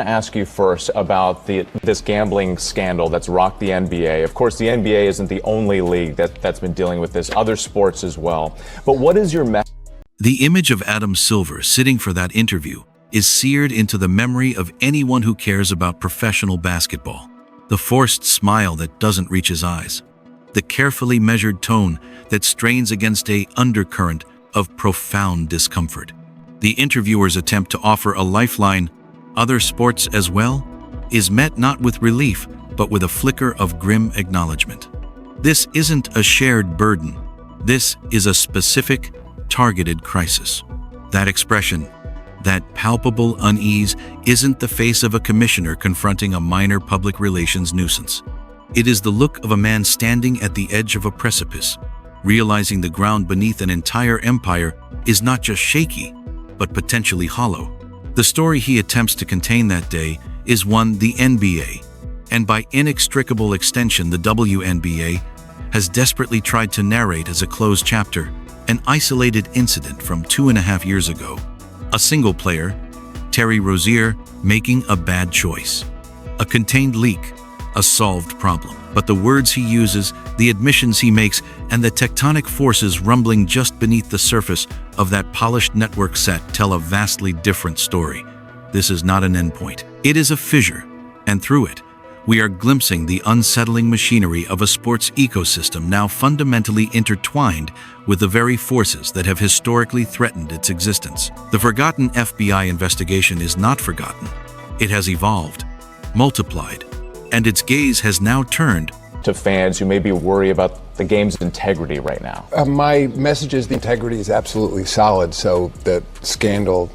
to ask you first about this gambling scandal that's rocked the NBA. Of course, the NBA isn't the only league that's been dealing with this, other sports as well. But what is your message? The image of Adam Silver sitting for that interview is seared into the memory of anyone who cares about professional basketball. The forced smile that doesn't reach his eyes, the carefully measured tone that strains against an undercurrent of profound discomfort. The interviewer's attempt to offer a lifeline, other sports as well, is met not with relief, but with a flicker of grim acknowledgement. This isn't a shared burden. This is a specific, targeted crisis. That expression, that palpable unease, isn't the face of a commissioner confronting a minor public relations nuisance. It is the look of a man standing at the edge of a precipice, realizing the ground beneath an entire empire is not just shaky, but potentially hollow. The story he attempts to contain that day is one the NBA, and by inextricable extension the WNBA, has desperately tried to narrate as a closed chapter, an isolated incident from 2.5 years ago. A single player, Terry Rozier, making a bad choice. A contained leak, a solved problem. But the words he uses, the admissions he makes, and the tectonic forces rumbling just beneath the surface of that polished network set tell a vastly different story. This is not an endpoint. It is a fissure, and through it, we are glimpsing the unsettling machinery of a sports ecosystem now fundamentally intertwined with the very forces that have historically threatened its existence. The forgotten FBI investigation is not forgotten. It has evolved, multiplied, and its gaze has now turned to fans who may be worried about the game's integrity right now. My message is the integrity is absolutely solid. So the scandal,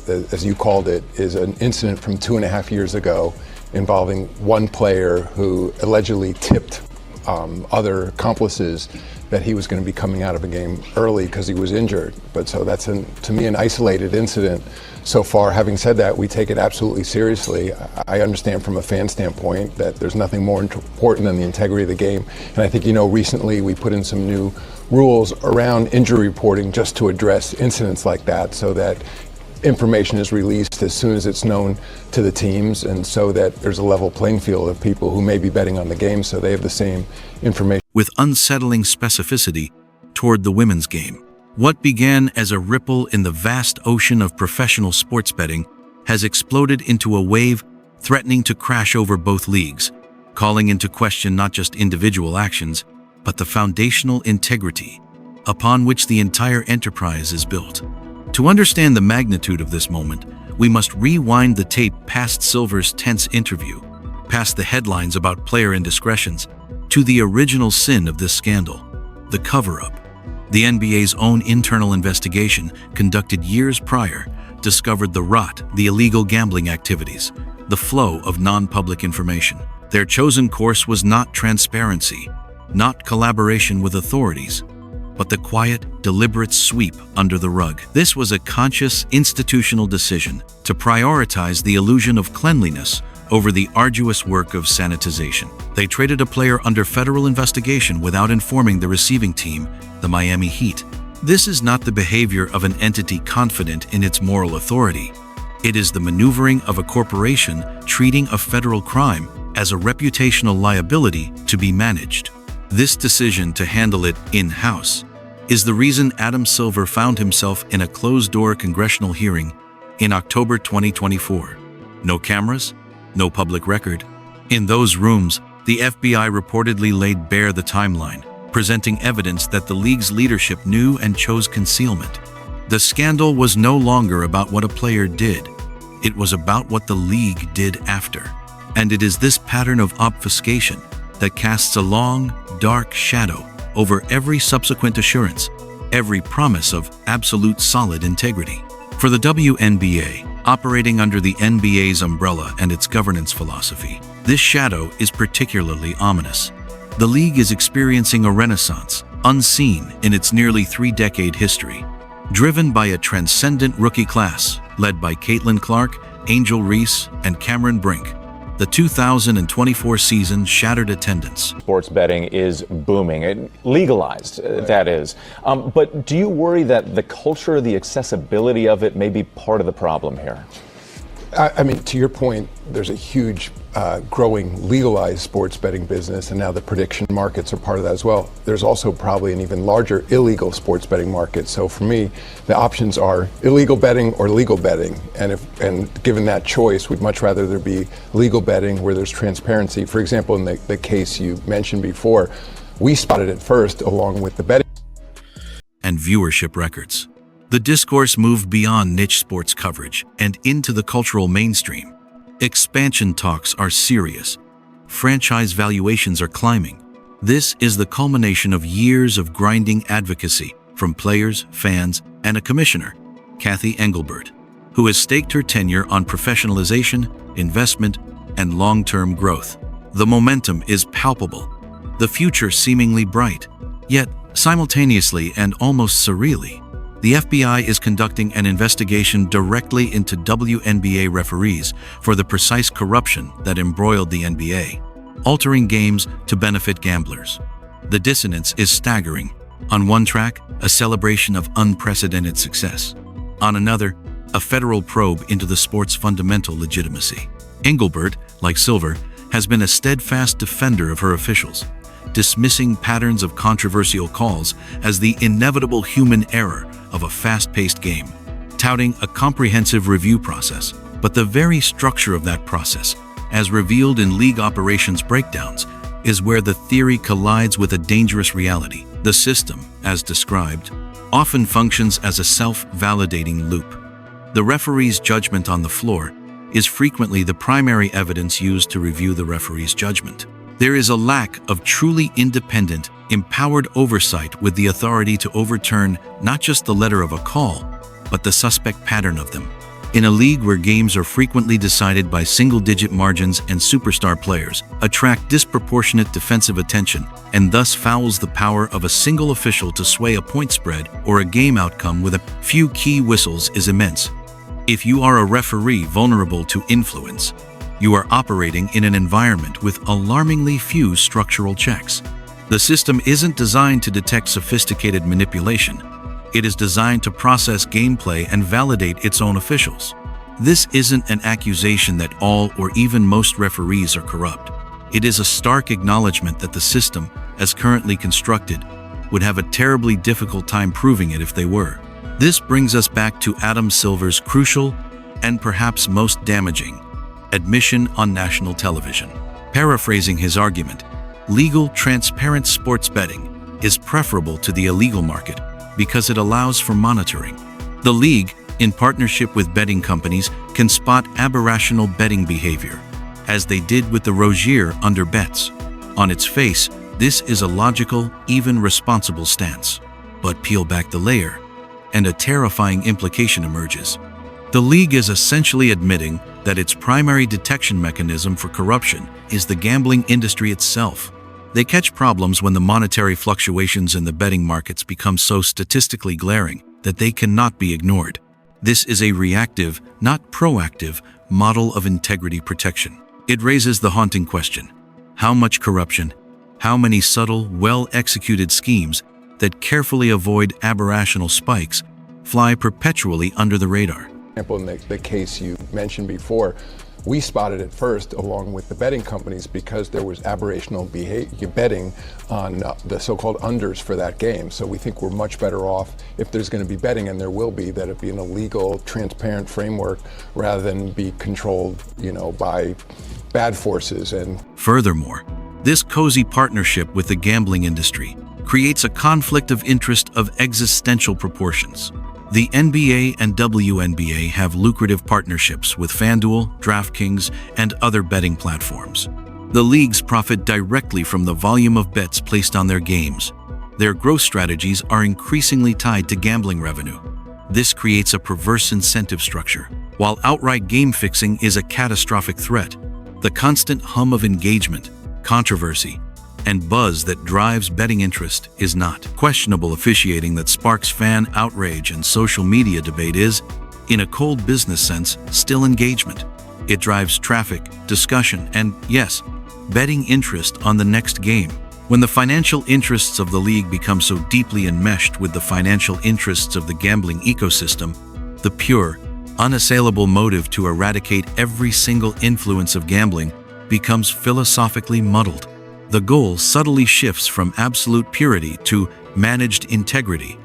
as you called it, is an incident from 2.5 years ago involving one player who allegedly tipped other accomplices that he was going to be coming out of a game early because he was injured. But so that's, to me, an isolated incident so far. Having said that, we take it absolutely seriously. I understand from a fan standpoint that there's nothing more important than the integrity of the game. And I think, recently we put in some new rules around injury reporting just to address incidents like that, so that information is released as soon as it's known to the teams, and so that there's a level playing field of people who may be betting on the game, so they have the same information. With unsettling specificity toward the women's game. What began as a ripple in the vast ocean of professional sports betting has exploded into a wave threatening to crash over both leagues, calling into question not just individual actions, but the foundational integrity upon which the entire enterprise is built. To understand the magnitude of this moment, we must rewind the tape past Silver's tense interview, past the headlines about player indiscretions, to the original sin of this scandal, the cover-up. The NBA's own internal investigation, conducted years prior, discovered the rot, the illegal gambling activities, the flow of non-public information. Their chosen course was not transparency, not collaboration with authorities, but the quiet, deliberate sweep under the rug. This was a conscious, institutional decision to prioritize the illusion of cleanliness over the arduous work of sanitization. They traded a player under federal investigation without informing the receiving team, the Miami Heat. This is not the behavior of an entity confident in its moral authority. It is the maneuvering of a corporation treating a federal crime as a reputational liability to be managed. This decision to handle it in-house is the reason Adam Silver found himself in a closed-door congressional hearing in October 2024. No cameras, no public record. In those rooms, the FBI reportedly laid bare the timeline, presenting evidence that the league's leadership knew and chose concealment. The scandal was no longer about what a player did. It was about what the league did after. And it is this pattern of obfuscation that casts a long, dark shadow over every subsequent assurance, every promise of absolute solid integrity. For the WNBA, operating under the NBA's umbrella and its governance philosophy, this shadow is particularly ominous. The league is experiencing a renaissance, unseen in its nearly 3-decade history, driven by a transcendent rookie class led by Caitlin Clark, Angel Reese, and Cameron Brink. The 2024 season shattered attendance. Sports betting is booming, legalized, that is. But do you worry that the culture, the accessibility of it may be part of the problem here? I mean, to your point, there's a huge growing legalized sports betting business, and now the prediction markets are part of that as well. There's also probably an even larger illegal sports betting market. So for me, the options are illegal betting or legal betting. And given that choice, we'd much rather there be legal betting where there's transparency. For example, in the case you mentioned before, we spotted it first along with the betting and viewership records. The discourse moved beyond niche sports coverage and into the cultural mainstream. Expansion talks are serious. Franchise valuations are climbing. This is the culmination of years of grinding advocacy from players, fans, and a commissioner, Cathy Engelbert, who has staked her tenure on professionalization, investment, and long-term growth. The momentum is palpable, the future seemingly bright. Yet, simultaneously and almost surreally, the FBI is conducting an investigation directly into WNBA referees for the precise corruption that embroiled the NBA, altering games to benefit gamblers. The dissonance is staggering. On one track, a celebration of unprecedented success. On another, a federal probe into the sport's fundamental legitimacy. Engelbert, like Silver, has been a steadfast defender of her officials, dismissing patterns of controversial calls as the inevitable human error of a fast-paced game, touting a comprehensive review process. But the very structure of that process, as revealed in league operations breakdowns, is where the theory collides with a dangerous reality. The system, as described, often functions as a self-validating loop. The referee's judgment on the floor is frequently the primary evidence used to review the referee's judgment. There is a lack of truly independent, empowered oversight with the authority to overturn not just the letter of a call, but the suspect pattern of them. In a league where games are frequently decided by single-digit margins and superstar players attract disproportionate defensive attention and thus fouls the power of a single official to sway a point spread or a game outcome with a few key whistles is immense. If you are a referee vulnerable to influence, you are operating in an environment with alarmingly few structural checks. The system isn't designed to detect sophisticated manipulation. It is designed to process gameplay and validate its own officials. This isn't an accusation that all or even most referees are corrupt. It is a stark acknowledgement that the system, as currently constructed, would have a terribly difficult time proving it if they were. This brings us back to Adam Silver's crucial and perhaps most damaging admission on national television. Paraphrasing his argument, legal, transparent sports betting is preferable to the illegal market because it allows for monitoring. The league, in partnership with betting companies, can spot aberrational betting behavior, as they did with the Rozier under bets. On its face, this is a logical, even responsible stance. But peel back the layer, and a terrifying implication emerges. The league is essentially admitting that its primary detection mechanism for corruption is the gambling industry itself. They catch problems when the monetary fluctuations in the betting markets become so statistically glaring that they cannot be ignored. This is a reactive, not proactive, model of integrity protection. It raises the haunting question: how much corruption, how many subtle, well-executed schemes that carefully avoid aberrational spikes fly perpetually under the radar? In the case you mentioned before, we spotted it first along with the betting companies because there was aberrational betting on the so-called unders for that game. So we think we're much better off if there's going to be betting, and there will be, that it be in a legal, transparent framework rather than be controlled, by bad forces. And furthermore, this cozy partnership with the gambling industry creates a conflict of interest of existential proportions. The NBA and WNBA have lucrative partnerships with FanDuel, DraftKings, and other betting platforms. The leagues profit directly from the volume of bets placed on their games. Their growth strategies are increasingly tied to gambling revenue. This creates a perverse incentive structure. While outright game fixing is a catastrophic threat, the constant hum of engagement, controversy, and buzz that drives betting interest is not. Questionable officiating that sparks fan outrage and social media debate is, in a cold business sense, still engagement. It drives traffic, discussion, and, yes, betting interest on the next game. When the financial interests of the league become so deeply enmeshed with the financial interests of the gambling ecosystem, the pure, unassailable motive to eradicate every single influence of gambling becomes philosophically muddled. The goal subtly shifts from absolute purity to managed integrity,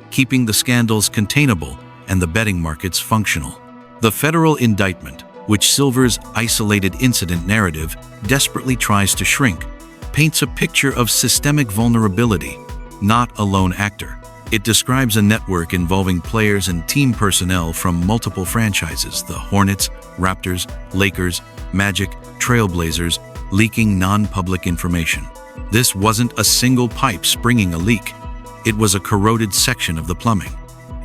keeping the scandals containable and the betting markets functional. The federal indictment, which Silver's isolated incident narrative desperately tries to shrink, paints a picture of systemic vulnerability, not a lone actor. It describes a network involving players and team personnel from multiple franchises, the Hornets, Raptors, Lakers, Magic, Trailblazers, leaking non-public information. This wasn't a single pipe springing a leak. It was a corroded section of the plumbing.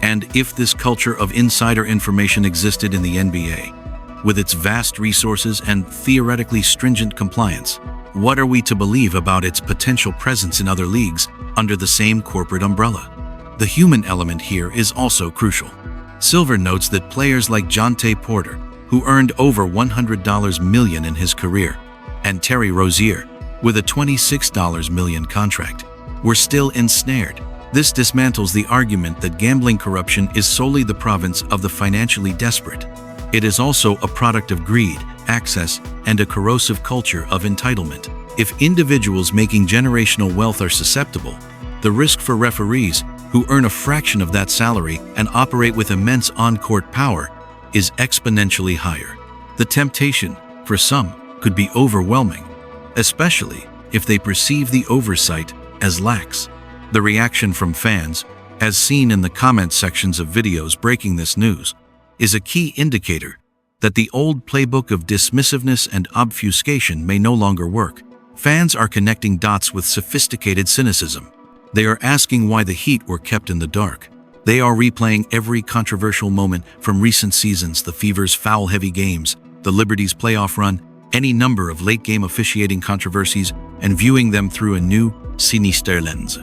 And if this culture of insider information existed in the NBA, with its vast resources and theoretically stringent compliance, what are we to believe about its potential presence in other leagues under the same corporate umbrella? The human element here is also crucial. Silver notes that players like Jonte Porter, who earned over $100 million in his career, and Terry Rozier, with a $26 million contract, were still ensnared. This dismantles the argument that gambling corruption is solely the province of the financially desperate. It is also a product of greed, access, and a corrosive culture of entitlement. If individuals making generational wealth are susceptible, the risk for referees, who earn a fraction of that salary and operate with immense on-court power, is exponentially higher. The temptation, for some, could be overwhelming, especially if they perceive the oversight as lax. The reaction from fans, as seen in the comment sections of videos breaking this news, is a key indicator that the old playbook of dismissiveness and obfuscation may no longer work. Fans are connecting dots with sophisticated cynicism. They are asking why the Heat were kept in the dark. They are replaying every controversial moment from recent seasons, the Fever's foul-heavy games, the Liberty's playoff run, any number of late-game officiating controversies, and viewing them through a new, sinister lens.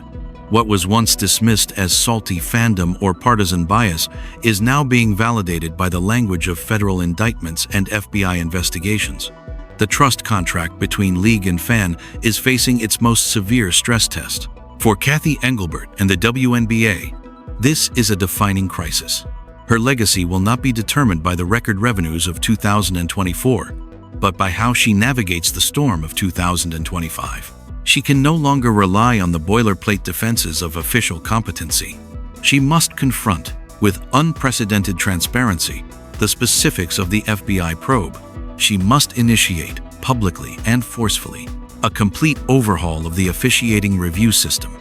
What was once dismissed as salty fandom or partisan bias is now being validated by the language of federal indictments and FBI investigations. The trust contract between league and fan is facing its most severe stress test. For Cathy Engelbert and the WNBA, this is a defining crisis. Her legacy will not be determined by the record revenues of 2024, but by how she navigates the storm of 2025. She can no longer rely on the boilerplate defenses of official competency. She must confront, with unprecedented transparency, the specifics of the FBI probe. She must initiate, publicly and forcefully, a complete overhaul of the officiating review system,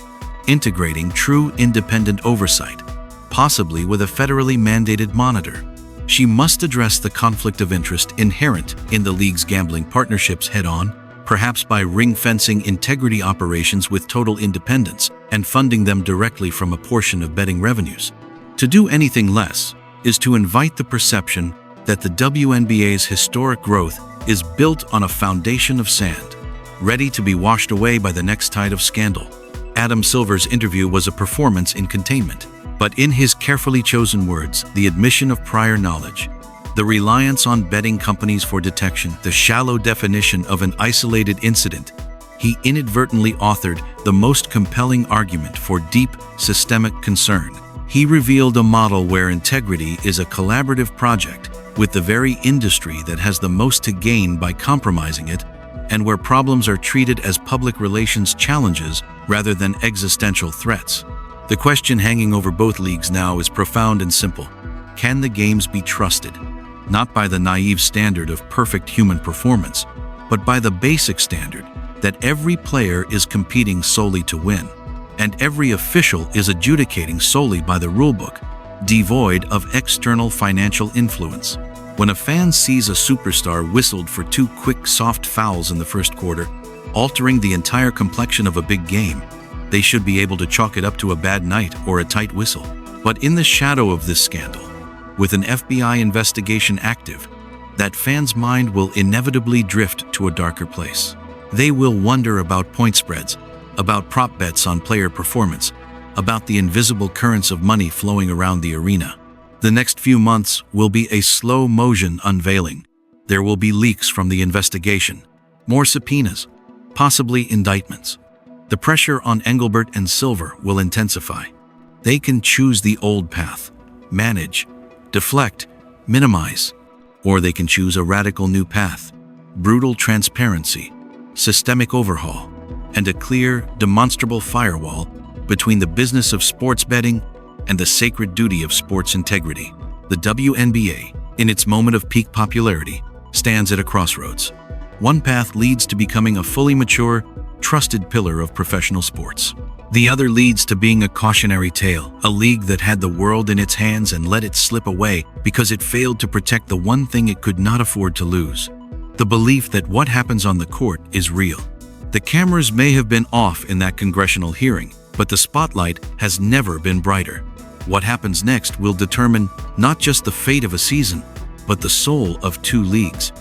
integrating true independent oversight, possibly with a federally mandated monitor. She must address the conflict of interest inherent in the league's gambling partnerships head-on, perhaps by ring-fencing integrity operations with total independence and funding them directly from a portion of betting revenues. To do anything less is to invite the perception that the WNBA's historic growth is built on a foundation of sand, ready to be washed away by the next tide of scandal. Adam Silver's interview was a performance in containment, but in his carefully chosen words, the admission of prior knowledge, the reliance on betting companies for detection, the shallow definition of an isolated incident, he inadvertently authored the most compelling argument for deep, systemic concern. He revealed a model where integrity is a collaborative project with the very industry that has the most to gain by compromising it, and where problems are treated as public relations challenges rather than existential threats. The question hanging over both leagues now is profound and simple. Can the games be trusted? Not by the naive standard of perfect human performance, but by the basic standard that every player is competing solely to win, and every official is adjudicating solely by the rulebook, devoid of external financial influence. When a fan sees a superstar whistled for 2 quick, soft fouls in the first quarter, altering the entire complexion of a big game, they should be able to chalk it up to a bad night or a tight whistle. But in the shadow of this scandal, with an FBI investigation active, that fan's mind will inevitably drift to a darker place. They will wonder about point spreads, about prop bets on player performance, about the invisible currents of money flowing around the arena. The next few months will be a slow-motion unveiling. There will be leaks from the investigation, more subpoenas, possibly indictments. The pressure on Engelbert and Silver will intensify. They can choose the old path, manage, deflect, minimize, or they can choose a radical new path: brutal transparency, systemic overhaul, and a clear, demonstrable firewall between the business of sports betting and the sacred duty of sports integrity. The WNBA, in its moment of peak popularity, stands at a crossroads. One path leads to becoming a fully mature, trusted pillar of professional sports. The other leads to being a cautionary tale, a league that had the world in its hands and let it slip away because it failed to protect the one thing it could not afford to lose: the belief that what happens on the court is real. The cameras may have been off in that congressional hearing, but the spotlight has never been brighter. What happens next will determine not just the fate of a season, but the soul of two leagues.